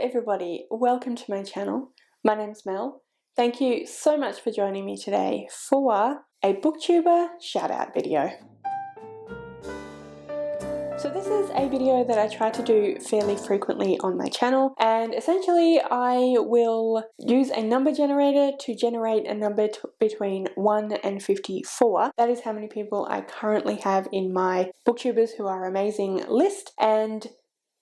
everybody, welcome to my channel. My name's Mel. Thank you so much for joining me today for a BookTuber shoutout video. So this is a video that I try to do fairly frequently on my channel, and essentially I will use a number generator to generate a number between 1 and 54. That is how many people I currently have in my BookTubers who are amazing list, and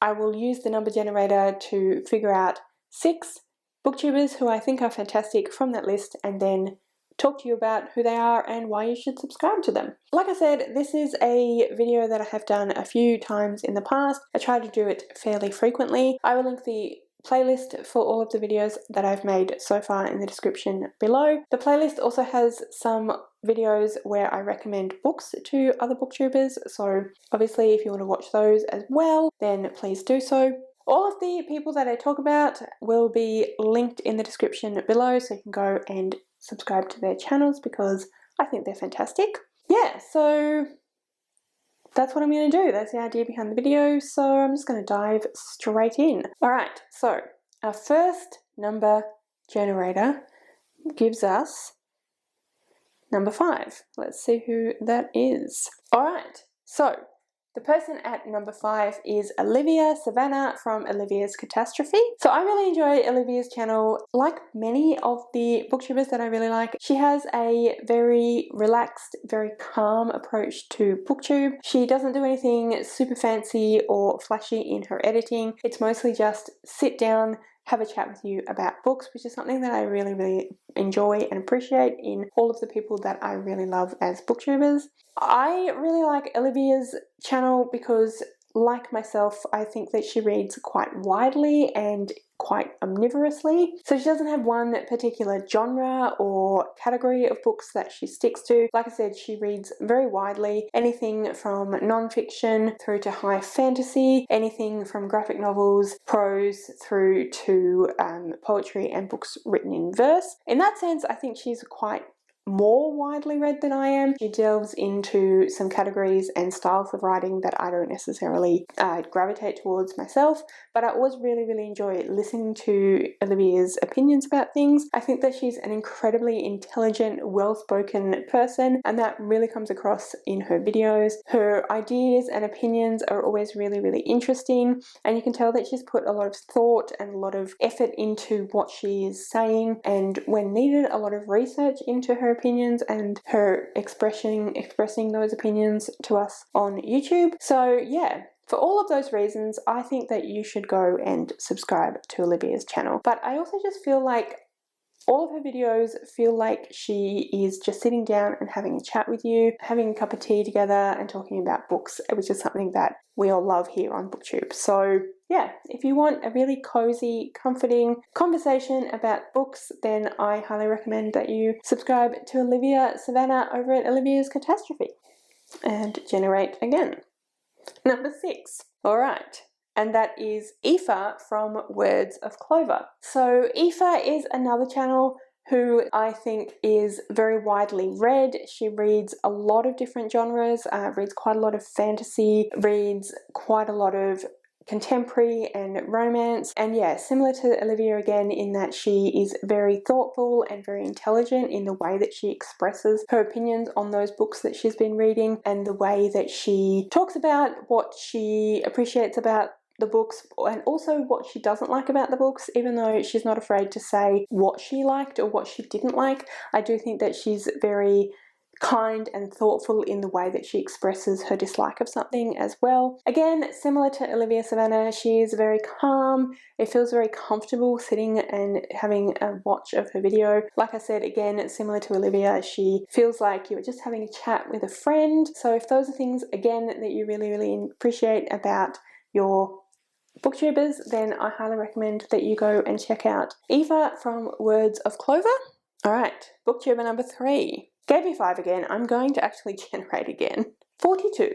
I will use the number generator to figure out 6 BookTubers who I think are fantastic from that list, and then talk to you about who they are and why you should subscribe to them. Like I said, this is a video that I have done a few times in the past. I try to do it fairly frequently. I will link the playlist for all of the videos that I've made so far in the description below. The playlist also has some videos where I recommend books to other BookTubers, so obviously if you want to watch those as well, then please do so. All of the people that I talk about will be linked in the description below, so you can go and subscribe to their channels because I think they're fantastic. Yeah, so that's what I'm going to do. That's the idea behind the video, so I'm just going to dive straight in. Alright, so our first number generator gives us number 5. Let's see who that is. Alright, so the person at number 5 is Olivia Savannah from Olivia's Catastrophe. So I really enjoy Olivia's channel. Like many of the BookTubers that I really like, she has a very relaxed, very calm approach to BookTube. She doesn't do anything super fancy or flashy in her editing. It's mostly just sit down, have a chat with you about books, which is something that I really enjoy and appreciate in all of the people that I really love as BookTubers. I really like Olivia's channel because, like myself, I think that she reads quite widely and quite omnivorously. So she doesn't have one particular genre or category of books that she sticks to. Like I said, she reads very widely, anything from non-fiction through to high fantasy, anything from graphic novels, prose, through to poetry and books written in verse. In that sense, I think she's quite more widely read than I am. She delves into some categories and styles of writing that I don't necessarily gravitate towards myself, but I always really enjoy listening to Olivia's opinions about things. I think that she's an incredibly intelligent, well-spoken person, and that really comes across in her videos. Her ideas and opinions are always really interesting, and you can tell that she's put a lot of thought and a lot of effort into what she is saying, and when needed, a lot of research into her opinions and her expressing those opinions to us on YouTube. So yeah, for all of those reasons, I think that you should go and subscribe to Olivia's channel. But I also just feel like all of her videos feel like she is just sitting down and having a chat with you, having a cup of tea together and talking about books, which is something that we all love here on BookTube. So yeah, if you want a really cozy, comforting conversation about books, then I highly recommend that you subscribe to Olivia Savannah over at Olivia's Catastrophe. And generate again. Number 6. Alright. And that is Aoife from Words of Clover. So Aoife is another channel who I think is very widely read. She reads a lot of different genres, reads quite a lot of fantasy, reads quite a lot of contemporary and romance, and yeah, similar to Olivia again in that she is very thoughtful and very intelligent in the way that she expresses her opinions on those books that she's been reading, and the way that she talks about what she appreciates about the books and also what she doesn't like about the books. Even though she's not afraid to say what she liked or what she didn't like, I do think that she's very kind and thoughtful in the way that she expresses her dislike of something as well. Again, similar to Olivia Savannah, she is very calm. It feels very comfortable sitting and having a watch of her video. Like I said, again, similar to Olivia, she feels like you're just having a chat with a friend. So if those are things, again, that you really appreciate about your BookTubers, then I highly recommend that you go and check out Aoife from Words of Clover. Alright, BookTuber number 3. Gave me 5 again. I'm going to actually generate again. 42.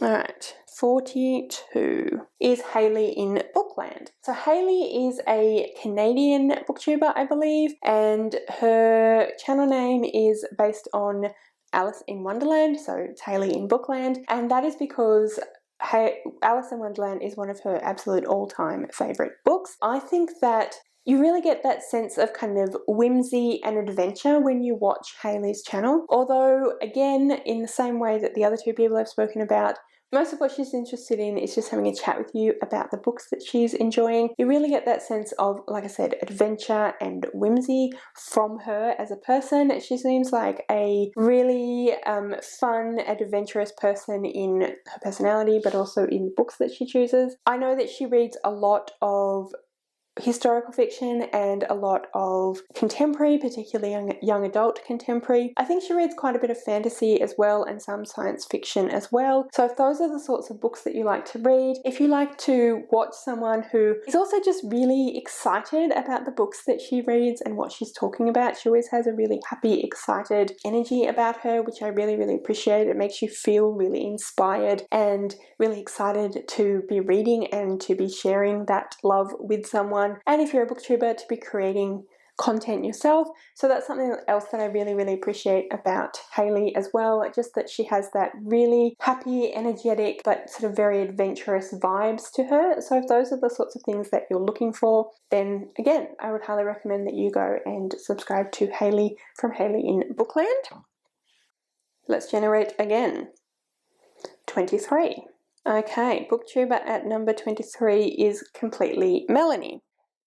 Alright, 42 is Hayley in Bookland. So Hayley is a Canadian booktuber, I believe, and her channel name is based on Alice in Wonderland, so it's Hayley in Bookland, and that is because Alice in Wonderland is one of her absolute all-time favourite books. I think that you really get that sense of kind of whimsy and adventure when you watch Hayley's channel. Although, again, in the same way that the other two people I've spoken about, most of what she's interested in is just having a chat with you about the books that she's enjoying. You really get that sense of, like I said, adventure and whimsy from her as a person. She seems like a really fun, adventurous person in her personality, but also in the books that she chooses. I know that she reads a lot of historical fiction and a lot of contemporary, particularly young adult contemporary. I think she reads quite a bit of fantasy as well and some science fiction as well. So if those are the sorts of books that you like to read, if you like to watch someone who is also just really excited about the books that she reads and what she's talking about, she always has a really happy, excited energy about her, which I really, really appreciate. It makes you feel really inspired and really excited to be reading and to be sharing that love with someone. And if you're a booktuber, to be creating content yourself. So that's something else that I really, really appreciate about Hayley as well, just that she has that really happy, energetic, but sort of very adventurous vibes to her. So if those are the sorts of things that you're looking for, then again, I would highly recommend that you go and subscribe to Hayley from Hayley in Bookland. Let's generate again. 23. Okay, booktuber at number 23 is completely Melanie.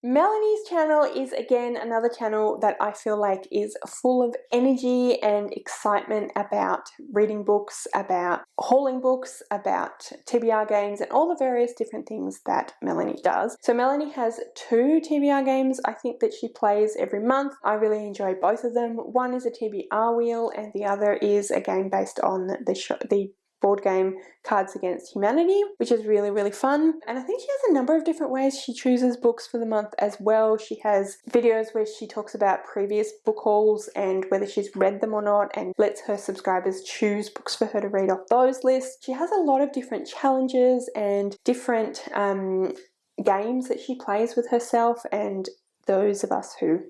Melanie's channel is again another channel that I feel like is full of energy and excitement about reading books, about hauling books, about TBR games, and all the various different things that Melanie does. So Melanie has 2 TBR games I think that she plays every month. I really enjoy both of them. One is a TBR wheel and the other is a game based on the board game Cards Against Humanity, which is really, really fun. And I think she has a number of different ways she chooses books for the month as well. She has videos where she talks about previous book hauls and whether she's read them or not, and lets her subscribers choose books for her to read off those lists. She has a lot of different challenges and different games that she plays with herself and those of us who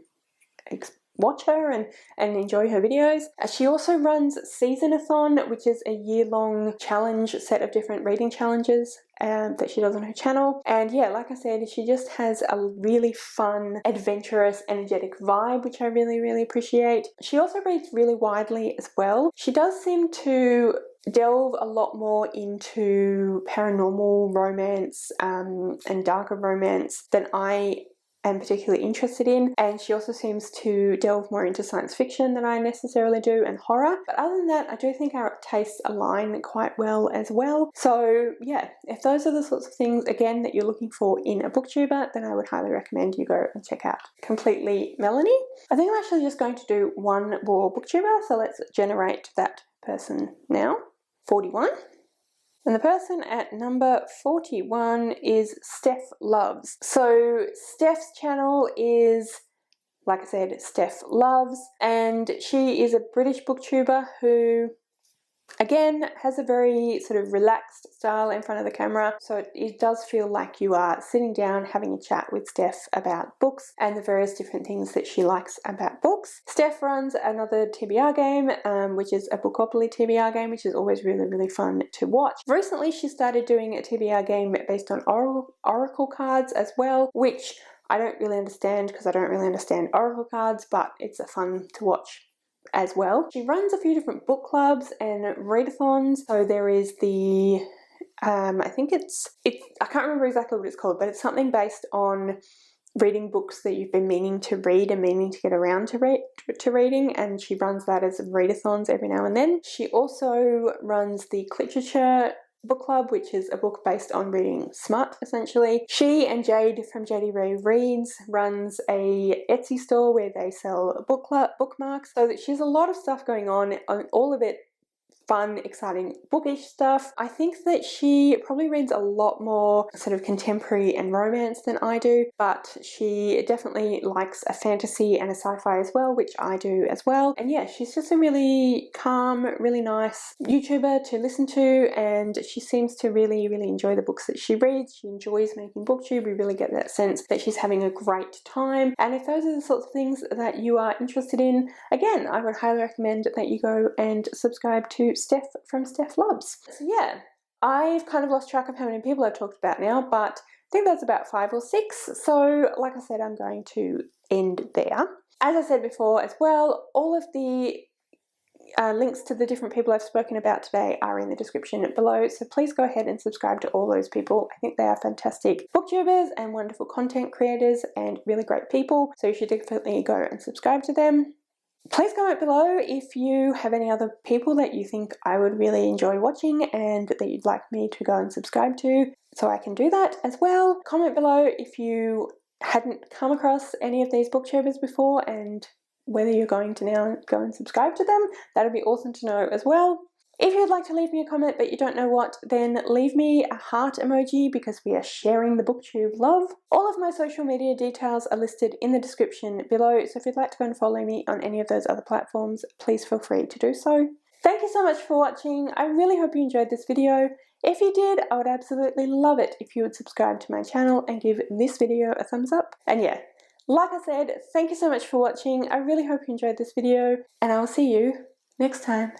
watch her and enjoy her videos. She also runs Seasonathon, which is a year-long challenge set of different reading challenges that she does on her channel. And yeah, like I said, she just has a really fun, adventurous, energetic vibe, which I really, really appreciate. She also reads really widely as well. She does seem to delve a lot more into paranormal romance and darker romance than I am particularly interested in, and she also seems to delve more into science fiction than I necessarily do, and horror. But other than that, I do think our tastes align quite well as well. So yeah, if those are the sorts of things again that you're looking for in a booktuber, then I would highly recommend you go and check out Completely Melanie. I think I'm actually just going to do one more booktuber, so let's generate that person now. 41. And the person at number 41 is Steph Loves. So Steph's channel is, like I said, Steph Loves, and she is a British booktuber who, again, has a very sort of relaxed style in front of the camera, so it does feel like you are sitting down having a chat with Steph about books and the various different things that she likes about books. Steph runs another TBR game, which is a Bookopoly TBR game, which is always really, really fun to watch. Recently, she started doing a TBR game based on oracle cards as well, which I don't really understand because I don't really understand oracle cards, but it's a fun to watch as well. She runs a few different book clubs and readathons. So there is the I think it's I can't remember exactly what it's called, but it's something based on reading books that you've been meaning to read and meaning to get around to reading, and she runs that as readathons every now and then. She also runs the Literature book club, which is a book based on reading smut, essentially. She and Jade from JD Ray Reads runs a Etsy store where they sell bookmarks, so that she has a lot of stuff going on, all of it fun, exciting, bookish stuff. I think that she probably reads a lot more sort of contemporary and romance than I do, but she definitely likes a fantasy and a sci-fi as well, which I do as well. And yeah, she's just a really calm, really nice YouTuber to listen to, and she seems to really, really enjoy the books that she reads. She enjoys making BookTube. We really get that sense that she's having a great time. And if those are the sorts of things that you are interested in, again, I would highly recommend that you go and subscribe to Steph from Steph Loves. So yeah, I've kind of lost track of how many people I've talked about now, but I think that's about 5 or 6. So like I said, I'm going to end there. As I said before as well, all of the links to the different people I've spoken about today are in the description below, so please go ahead and subscribe to all those people. I think they are fantastic booktubers and wonderful content creators and really great people, so you should definitely go and subscribe to them. Please comment below if you have any other people that you think I would really enjoy watching and that you'd like me to go and subscribe to, so I can do that as well. Comment below if you hadn't come across any of these booktubers before and whether you're going to now go and subscribe to them. That would be awesome to know as well. If you'd like to leave me a comment but you don't know what, then leave me a heart emoji because we are sharing the BookTube love. All of my social media details are listed in the description below, so if you'd like to go and follow me on any of those other platforms, please feel free to do so. Thank you so much for watching. I really hope you enjoyed this video. If you did, I would absolutely love it if you would subscribe to my channel and give this video a thumbs up. And yeah, like I said, thank you so much for watching. I really hope you enjoyed this video, and I'll see you next time.